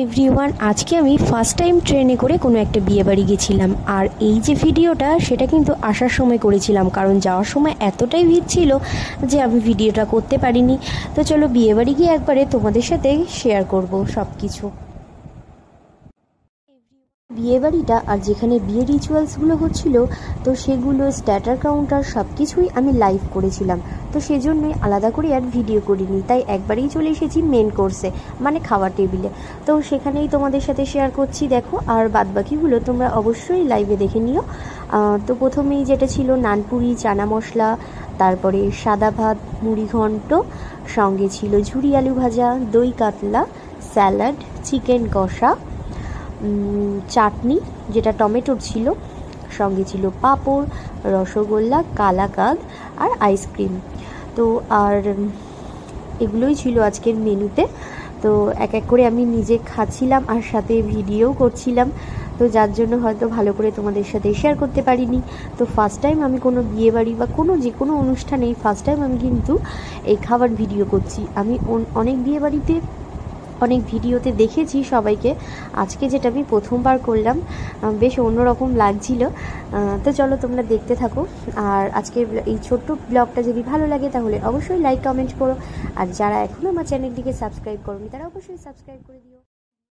Everyone, আজকে আমি first time ট্রেনে করে কোনো একটা বিয়েবাড়ি গেছিলাম। আর এই যে ভিডিওটা, সেটা কিন্তু আসার সময় করেছিলাম, কারণ যাওয়ার সময় এতটাই ভিড় ছিল যে আমি ভিডিওটা করতে পারিনি। তো চলো বিয়েবাড়ি গিয়ে একবারে তোমাদের সাথে শেয়ার করব সব কিছু। বিয়েবাড়িটা আর যেখানে বিয়ে রিচুয়ালসগুলো হচ্ছিল, তো সেগুলো স্ট্যাটার কাউন্টার সব কিছুই আমি লাইভ করেছিলাম। তো সেজন্যই আলাদা করে আর ভিডিও করিনি, তাই একবারেই চলে এসেছি মেন কোর্সে, মানে খাওয়ার টেবিলে। তো সেখানেই তোমাদের সাথে শেয়ার করছি, দেখো। আর বাদবাকিগুলো তোমরা অবশ্যই লাইভে দেখে নিও। তো প্রথমেই যেটা ছিল নানপুরি, চানা মশলা, তারপরে সাদা ভাত, মুড়ি ঘন্ট, সঙ্গে ছিল ঝুরি আলু ভাজা, দই কাতলা, স্যালাড, চিকেন কষা, চাটনি যেটা টমেটোর ছিল, সঙ্গে ছিল পাঁপড়, রসগোল্লা, কালাকাঁদ আর আইসক্রিম। তো আর এগুলোই ছিল আজকের মেনুতে। তো এক এক করে আমি নিজে খাচ্ছিলাম আর সাথে ভিডিও করছিলাম, তো যার জন্য হয়তো ভালো করে তোমাদের সাথে শেয়ার করতে পারিনি। তো ফার্স্ট টাইম আমি কোনো বিয়েবাড়ি বা যে কোনো অনুষ্ঠানেই ফার্স্ট টাইম আমি কিন্তু এই খাবার ভিডিও করছি। আমি অনেক বিয়েবাড়িতে অনেক ভিডিওতে দেখেছি সবাইকে, আজকে যেটা আমি প্রথমবার করলাম, বেশ অন্যরকম লাগছিল। তো চলো তোমরা দেখতে থাকো। আর আজকে এই ছোট্ট ব্লগটা যদি ভালো লাগে তাহলে অবশ্যই লাইক কমেন্ট করো, আর যারা এখনও আমার চ্যানেলটিকে সাবস্ক্রাইব করোনি তারা অবশ্যই সাবস্ক্রাইব করে দিও।